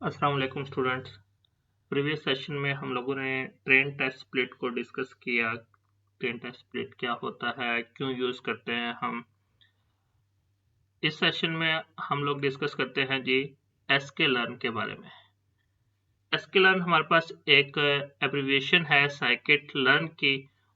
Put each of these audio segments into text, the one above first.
अस्सलाम वालेकुम students. Previous session में हम लोगों ने ट्रेन टेस्ट स्प्लिट को डिस्कस किया। ट्रेन टेस्ट स्प्लिट क्या होता है, क्यों यूज़ करते हैं हम। इस सेशन में हम लोग डिस्कस करते हैं जी sklearn के बारे में। sklearn हमारे पास एक एब्रिविएशन है साइकिट लर्न की,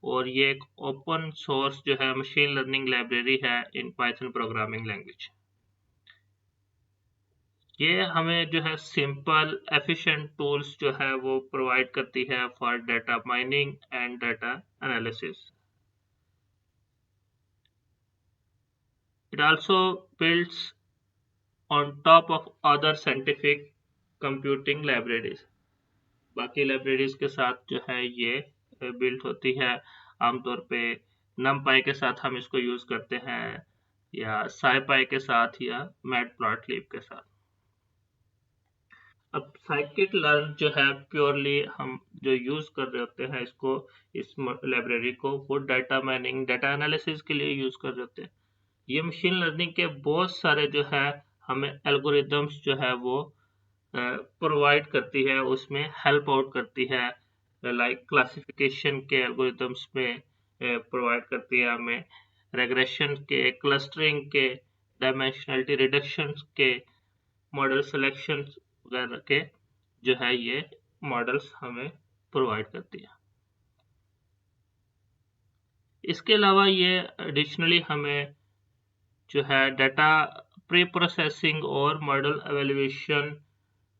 और ये एक ओपन सोर्स जो है मशीन लर्निंग लाइब्रेरी है इन पाइथन प्रोग्रामिंग लैंग्वेज। ये हमें जो है सिंपल एफिशिएंट टूल्स जो है वो प्रोवाइड करती है for data mining and data analysis. It also builds on top of other scientific computing libraries। बाकी लाइब्रेरीज के साथ जो है ये बिल्ड होती है। आमतौर पे numpy के साथ हम इसको यूज करते हैं, या scipy के साथ, या मैटप्लॉटलिब के साथ। अब साइकिट लर्न जो है प्योरली हम जो यूज कर रहे होते हैं इसको, इस लाइब्रेरी को, वो डाटा माइनिंग डाटा एनालिसिस के लिए यूज कर रहे होते हैं। ये मशीन लर्निंग के बहुत सारे जो है हमें एल्गोरिदम्स जो है वो प्रोवाइड करती है, उसमें हेल्प आउट करती है। लाइक क्लासिफिकेशन के एल्गोरिदम्स में प्रोवाइड करती है हमें, रेग्रेशन के, क्लस्टरिंग के, डायमेंशनलिटी रिडक्शन के, मॉडल सिलेक्शन वगैरह के जो है ये मॉडल्स हमें प्रोवाइड करती है। इसके अलावा ये एडिशनली हमें जो है डाटा प्री प्रोसेसिंग और मॉडल एवेल्युएशन,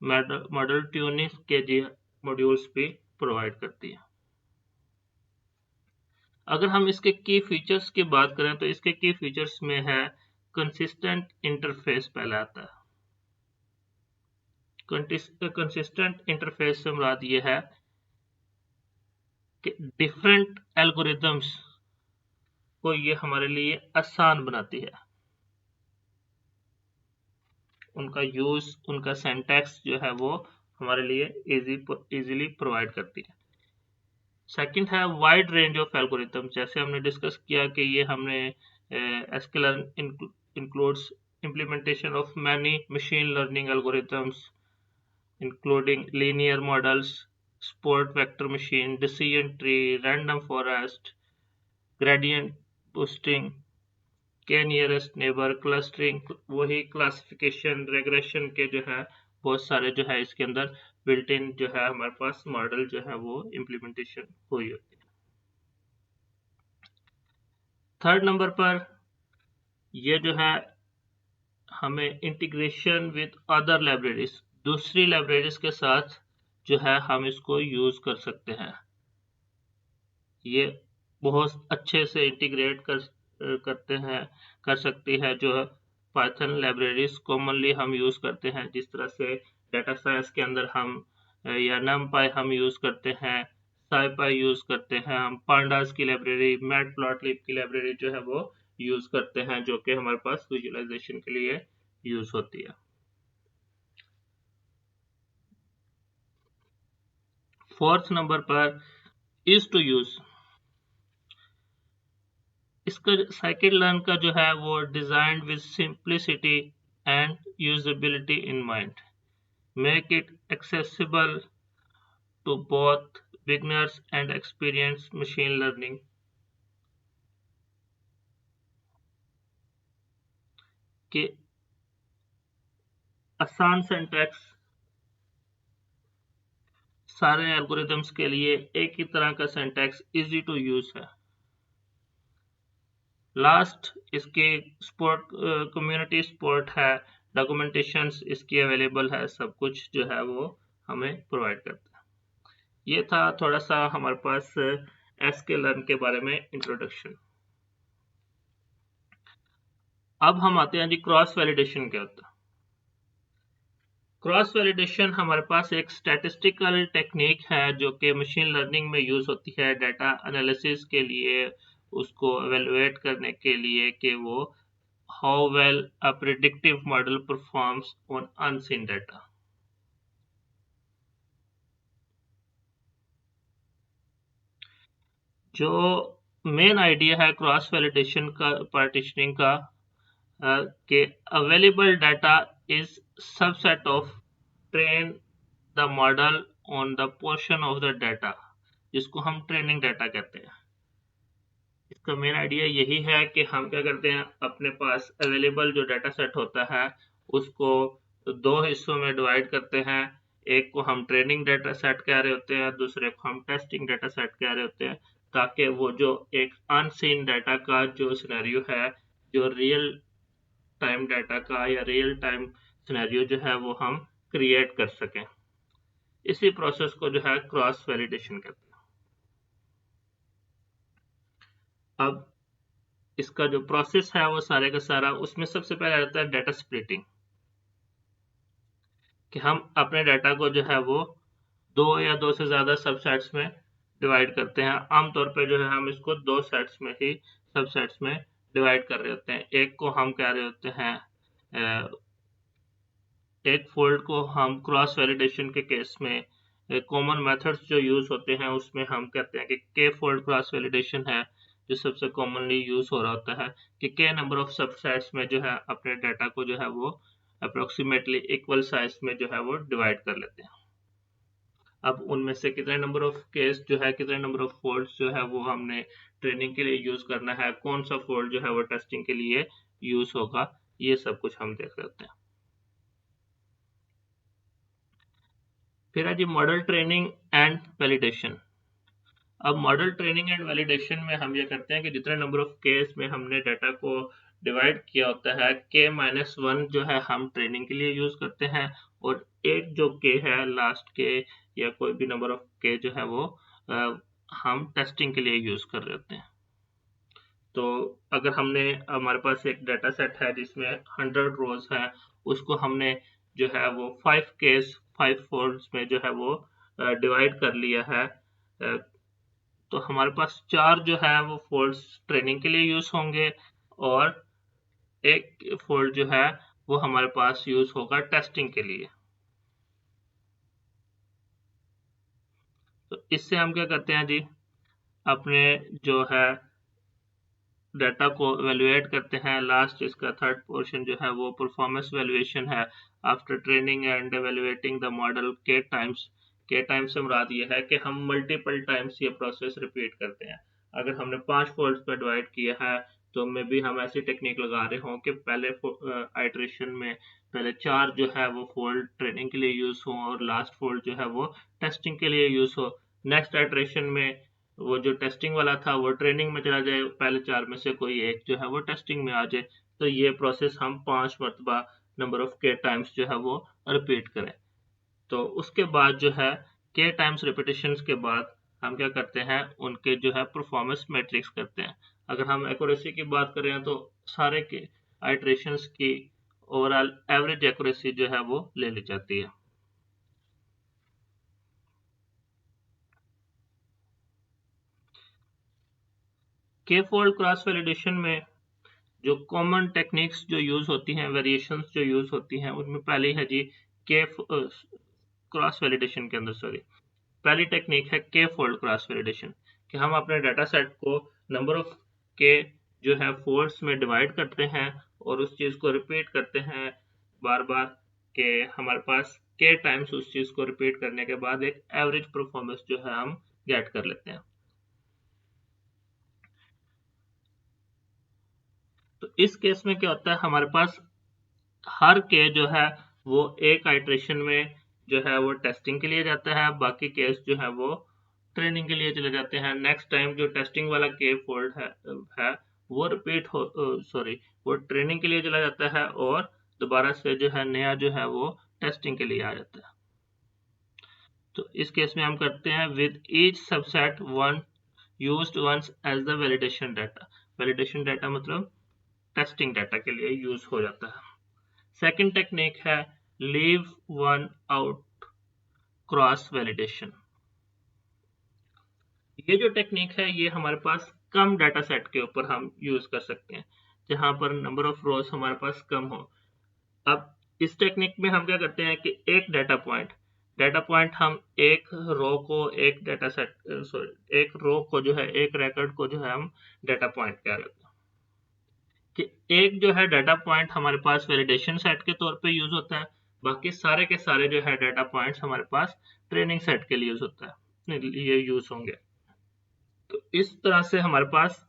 मॉडल ट्यूनिंग के जी मॉड्यूल्स भी प्रोवाइड करती है। अगर हम इसके की फीचर्स की बात करें तो इसके की फीचर्स में है कंसिस्टेंट इंटरफेस पहले आता है। कंसिस्टेंट इंटरफेस से मुराद ये है कि डिफरेंट एल्गोरिदम्स को ये हमारे लिए आसान बनाती है। उनका यूज, उनका सिंटैक्स जो है वो हमारे लिए इजीली प्रोवाइड करती है। सेकंड है वाइड रेंज ऑफ एल्गोरिथम। जैसे हमने डिस्कस किया कि ये हमने sklearn includes implementation of many machine learning algorithms including linear models, support vector machine, decision tree, random forest, gradient boosting, के नियरेस्ट नेबर, क्लस्टरिंग, वही क्लासिफिकेशन, रेग्रेशन के जो है बहुत सारे जो है इसके अंदर बिल्ट इन जो है हमारे पास मॉडल जो है वो इम्प्लीमेंटेशन हुई होती है। थर्ड नंबर पर ये जो है हमें इंटीग्रेशन विद अदर लाइब्रेरीज, दूसरी लाइब्रेरीज के साथ जो है हम इसको यूज कर सकते हैं। ये बहुत अच्छे से इंटीग्रेट करते हैं, कर सकती है जो पाइथन लाइब्रेरीज कॉमनली हम यूज करते हैं। जिस तरह से डाटा साइंस के अंदर हम या numpy हम यूज करते हैं, scipy यूज करते हैं, हम pandas की लाइब्रेरी, मैटप्लॉटलिब की लाइब्रेरी जो है वो यूज करते हैं, जो कि हमारे पास विजुअलाइजेशन के लिए यूज होती है। फोर्थ नंबर पर इज टू यूज। इसका साइकिट लर्न का जो है वो designed with simplicity and usability in mind, make it accessible to both beginners and experienced machine learning. के आसान सिंटैक्स सारे एल्गोरिदम्स के लिए, एक ही तरह का सिंटैक्स, इजी टू यूज है। लास्ट, इसके सपोर्ट, कम्युनिटी सपोर्ट है, डॉक्यूमेंटेशन इसकी अवेलेबल है, सब कुछ जो है वो हमें प्रोवाइड करता है। ये था थोड़ा सा हमारे पास sklearn के बारे में इंट्रोडक्शन। अब हम आते हैं जी क्रॉस वैलिडेशन क्या होता है। क्रॉस वैलिडेशन हमारे पास एक स्टैटिस्टिकल टेक्निक है जो कि मशीन लर्निंग में यूज होती है डाटा एनालिसिस के लिए, उसको एवेलुएट करने के लिए कि वो how well a predictive model performs on unseen data. जो मेन आइडिया है क्रॉस वैलिडेशन का, पार्टीशनिंग का, कि available data is subset of train the model on the portion of the data, जिसको हम ट्रेनिंग डाटा कहते हैं। इसका मेन आइडिया यही है कि हम क्या करते हैं, अपने पास अवेलेबल जो डाटा सेट होता है उसको दो हिस्सों में डिवाइड करते हैं। एक को हम ट्रेनिंग डाटा सेट कह रहे होते हैं, दूसरे को हम टेस्टिंग डाटा सेट कह रहे होते हैं, ताकि वो जो एक अनसीन डाटा का जो सिनेरियो है, जो रियल टाइम डाटा का या रियल टाइम सिनेरियो जो है वो हम क्रिएट कर सकें। इसी प्रोसेस को जो है क्रॉस वैलिडेशन कहते हैं। अब इसका जो प्रोसेस है वो सारे का सारा, उसमें सबसे पहले आता है डाटा स्प्लिटिंग, कि हम अपने डाटा को जो है वो दो या दो से ज्यादा सबसेट्स में डिवाइड करते हैं। आमतौर पे जो है हम इसको दो सेट्स में ही सबसेट्स में डिवाइड कर रहे होते हैं। एक को हम कह रहे होते हैं, एक फोल्ड को हम क्रॉस वैलिडेशन के केस में कॉमन मेथड्स जो यूज होते हैं उसमें हम कहते हैं कि के फोल्ड क्रॉस वैलिडेशन है, जो सबसे कॉमनली यूज हो रहा होता है, कि के नंबर ऑफ सबसेट्स में जो है अपने डाटा को जो है वो अप्रोक्सीमेटली इक्वल साइज में जो है वो डिवाइड कर लेते हैं। अब उनमें से कितने नंबर ऑफ केस जो है, कितने नंबर ऑफ फोल्ड्स जो है वो हमने ट्रेनिंग के लिए यूज करना है, कौन सा फोल्ड जो है वो टेस्टिंग के लिए यूज होगा, ये सब कुछ हम देख लेते हैं। फिर है जी मॉडल ट्रेनिंग एंड वैलिडेशन। अब मॉडल ट्रेनिंग एंड वैलिडेशन में हम ये करते हैं कि जितने नंबर ऑफ केस में हमने डाटा को डिवाइड किया होता है, k-1 जो है हम ट्रेनिंग के लिए यूज करते हैं, और एक जो k है लास्ट के या कोई भी नंबर ऑफ k जो है वो हम टेस्टिंग के लिए यूज कर रहे होते हैं। तो अगर हमने, हमारे पास एक डाटा सेट है जिसमें 100 रोज है, उसको हमने जो है वो 5 केस 5 फोल्ड्स में जो है वो डिवाइड कर लिया है, तो हमारे पास 4 जो है वो फोल्ड्स ट्रेनिंग के लिए यूज होंगे, और एक फोल्ड जो है वो हमारे पास यूज होगा टेस्टिंग के लिए। तो इससे हम क्या करते हैं जी, अपने जो है डाटा को एवेलुएट करते हैं। लास्ट इसका थर्ड पोर्शन जो है वो परफॉर्मेंस वैल्यूएशन है। After training and evaluating the model के टाइम्स से मुराद ये है कि हम मल्टीपल टाइम्स ये प्रोसेस रिपीट करते हैं। अगर हमने 5 फोल्ड्स पर डिवाइड किया है तो मे भी हम ऐसी टेक्निक लगा रहे हों कि पहले आइट्रेशन में पहले 4 जो है वो फोल्ड ट्रेनिंग के लिए यूज हो और लास्ट फोल्ड जो है वो टेस्टिंग के लिए यूज हो। नेक्स्ट आइट्रेशन में वो जो टेस्टिंग वाला था वो ट्रेनिंग में चला जाए, पहले 4 में से कोई एक जो है वो टेस्टिंग में आ जाए। तो ये प्रोसेस हम 5 मरतबा नंबर ऑफ के टाइम्स जो है वो रिपीट करें। तो उसके बाद जो है के टाइम्स रिपीटेशन के बाद हम क्या करते हैं, उनके जो है परफॉर्मेंस मैट्रिक्स करते हैं। अगर हम एक्यूरेसी की बात करें तो सारे के आइट्रेशंस की ओवरऑल एवरेज एक्यूरेसी जो है वो ले ली जाती है। के फोल्ड क्रॉस वैलिडेशन में जो कॉमन टेक्निक्स जो यूज होती हैं, वेरिएशंस जो यूज होती हैं, उनमें पहली है जी के क्रॉस वैलिडेशन के अंदर पहली टेक्निक है के फोल्ड क्रॉस वैलिडेशन, कि हम अपने डाटा सेट को नंबर ऑफ के जो है फोल्ड्स में डिवाइड करते हैं और उस चीज को रिपीट करते हैं बार बार, कि हमारे पास के टाइम्स उस चीज को रिपीट करने के बाद एक एवरेज परफॉर्मेंस जो है हम गेट कर लेते हैं। तो इस केस में क्या होता है, हमारे पास हर के जो है वो एक आइट्रेशन में जो है वो टेस्टिंग के लिए जाता है, बाकी केस जो है वो ट्रेनिंग के लिए चले जाते हैं। नेक्स्ट टाइम जो टेस्टिंग वाला के फोल्ड है वो रिपीट हो वो ट्रेनिंग के लिए चला जाता है और दोबारा से जो है नया जो है वो टेस्टिंग के लिए आ जाता है। तो इस केस में हम करते हैं with each subset one used once as the validation data. Validation data मतलब टेस्टिंग डाटा के लिए यूज हो जाता है। सेकंड टेक्निक है leave one out cross validation. ये जो टेक्निक है ये हमारे पास कम डाटा सेट के ऊपर हम यूज कर सकते हैं, जहां पर नंबर ऑफ रोज हमारे पास कम हो। अब इस टेक्निक में हम क्या करते हैं कि एक डाटा पॉइंट हम एक रो को एक डाटा सेट एक रो को जो है एक रिकॉर्ड को जो है हम डाटा पॉइंट कह रहे हैं, कि एक जो है डाटा पॉइंट हमारे पास वैलिडेशन सेट के तौर पे यूज होता है, बाकी सारे के सारे जो है डाटा पॉइंट्स हमारे पास ट्रेनिंग सेट के लिए यूज होता है, ये यूज होंगे। तो इस तरह से हमारे पास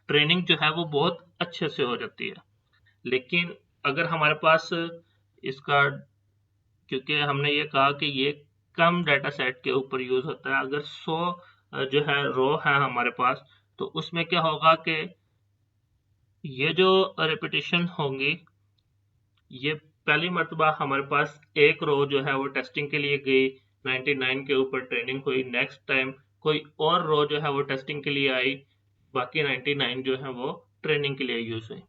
ट्रेनिंग जो है वो बहुत अच्छे से हो जाती है। लेकिन अगर हमारे पास इसका, क्योंकि हमने ये कहा कि ये कम डाटा सेट के ऊपर यूज होता है, अगर 100 जो है रो है हमारे पास, तो उसमें क्या होगा कि ये जो रिपीटिशन होंगी, ये पहली मर्तबा हमारे पास एक रो जो है वो टेस्टिंग के लिए गई, 99 के ऊपर ट्रेनिंग हुई, नेक्स्ट टाइम कोई और रो जो है वो टेस्टिंग के लिए आई, बाकी 99 जो है वो ट्रेनिंग के लिए यूज हुई।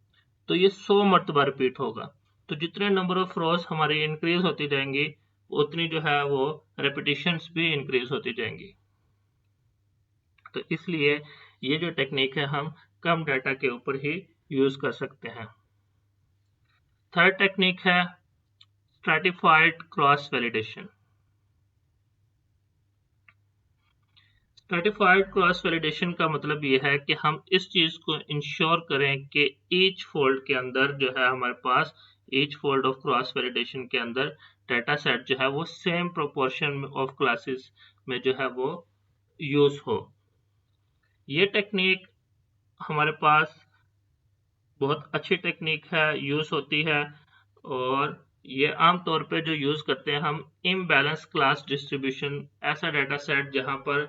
तो ये 100 मर्तबा रिपीट होगा। तो जितने नंबर ऑफ रोज हमारी इंक्रीज होती जाएंगी, उतनी जो है वो रेपिटेशंस भी इंक्रीज होती जाएंगी। तो इसलिए ये जो टेक्निक है हम कम डाटा के ऊपर ही यूज कर सकते हैं। थर्ड टेक्निक है stratified cross validation. Stratified cross validation का मतलब ये है कि हम इस चीज को इंश्योर करें कि ईच फोल्ड के अंदर जो है हमारे पास, each fold of cross validation के अंदर डाटा सेट जो है वो सेम प्रोपोर्शन ऑफ क्लासेस में जो है वो यूज हो। ये टेक्निक हमारे पास बहुत अच्छी टेक्निक है, यूज होती है, और ये आमतौर पे जो यूज करते हैं हम इम्बैलेंस क्लास डिस्ट्रीब्यूशन, ऐसा डाटा सेट जहां पर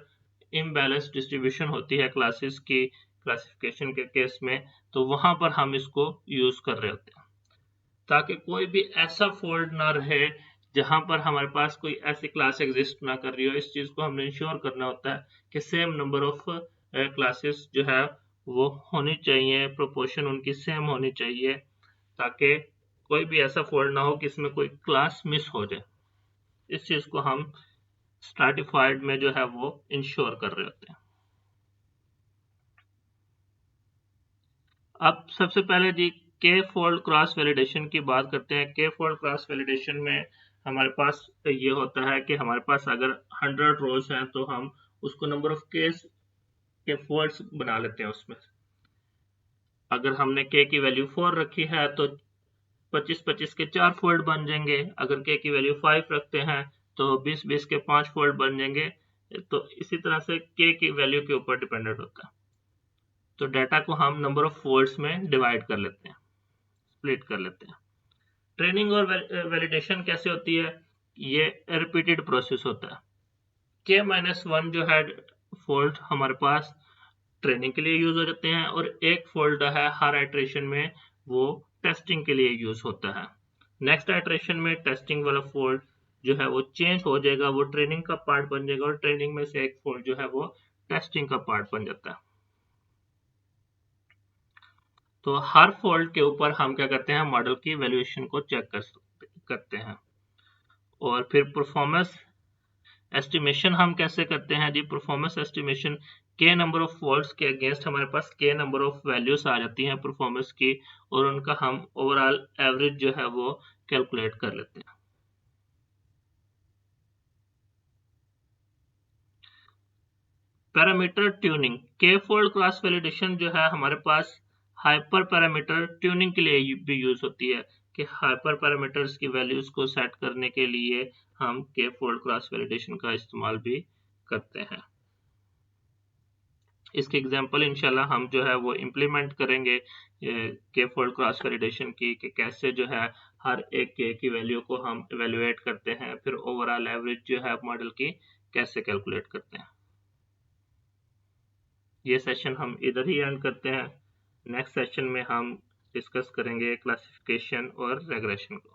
इम्बैलेंस डिस्ट्रीब्यूशन होती है क्लासेस की क्लासिफिकेशन के केस में, तो वहां पर हम इसको यूज कर रहे होते हैं, ताकि कोई भी ऐसा फोल्ड ना रहे जहां पर हमारे पास कोई ऐसी क्लास एग्जिस्ट ना कर रही हो। इस चीज को हमने इंश्योर करना होता है कि सेम नंबर ऑफ क्लासेस जो है वो होनी चाहिए, प्रोपोर्शन उनकी सेम होनी चाहिए, ताकि कोई भी ऐसा फोल्ड ना हो कि इसमें कोई क्लास मिस हो जाए। इस चीज को हम स्ट्रैटिफाइड में जो है वो इंश्योर कर रहे होते हैं। अब सबसे पहले जी के फोल्ड क्रॉस वैलिडेशन की बात करते हैं। के फोल्ड क्रॉस वैलिडेशन में हमारे पास ये होता है कि हमारे पास अगर 100 रोज हैं तो हम उसको नंबर ऑफ केस के फोल्ड्स बना लेते हैं उसमें। अगर हमने के की वैल्यू 4 रखी है तो 25-25 के 4 फोल्ड बन जाएंगे। अगर के की वैल्यू 5 रखते हैं तो 20-20 के 5 फोल्ड बन जाएंगे। तो इसी तरह से के की वैल्यू के ऊपर डिपेंडेंट होता है। तो डाटा को हम नंबर ऑफ फोल्ड्स में डिवाइड कर लेते हैं, स्प्लिट कर लेते हैं। ट्रेनिंग और वैलिडेशन कैसे होती है? ये रिपीटेड प्रोसेस होता है। k-1 जो है फोल्ड हमारे पास ट्रेनिंग के लिए यूज हो जाते हैं, और एक फोल्ड है हर आइट्रेशन में वो टेस्टिंग के लिए यूज होता है। नेक्स्ट आइट्रेशन में टेस्टिंग वाला फोल्ड जो है वो चेंज हो जाएगा, वो ट्रेनिंग का पार्ट बन जाएगा, और ट्रेनिंग में से एक फोल्ड जो है वो टेस्टिंग का पार्ट बन जाता है। तो हर फोल्ड के ऊपर हम क्या करते हैं, मॉडल की वैल्यूएशन को चेक करते हैं। और फिर परफॉर्मेंस एस्टिमेशन हम कैसे करते हैं जी? परफॉर्मेंस एस्टिमेशन के नंबर ऑफ फॉल्ट्स के अगेंस्ट हमारे पास के नंबर ऑफ वैल्यूज आ जाती हैं परफॉर्मेंस की, और उनका हम ओवरऑल एवरेज जो है वो कैलकुलेट कर लेते हैं। पैरामीटर ट्यूनिंग, के फोल्ड क्रॉस वैलिडेशन जो है हमारे पास हाइपर पैरामीटर ट्यूनिंग के लिए भी यूज होती है, कि हाइपर पैरामीटर्स की वैल्यूज को सेट करने के लिए हम के फोल्ड क्रॉस वैलिडेशन का इस्तेमाल भी करते हैं। इसके एग्जांपल इंशाल्लाह हम जो है वो इम्प्लीमेंट करेंगे के फोल्ड क्रॉस वैलिडेशन की, कि कैसे जो है हर एक के की वैल्यू को हम इवेल्युएट करते हैं, फिर ओवरऑल एवरेज जो है मॉडल की कैसे कैलकुलेट करते हैं। ये सेशन हम इधर ही एंड करते हैं। नेक्स्ट सेशन में हम डिस्कस करेंगे क्लासिफिकेशन और रेग्रेशन को।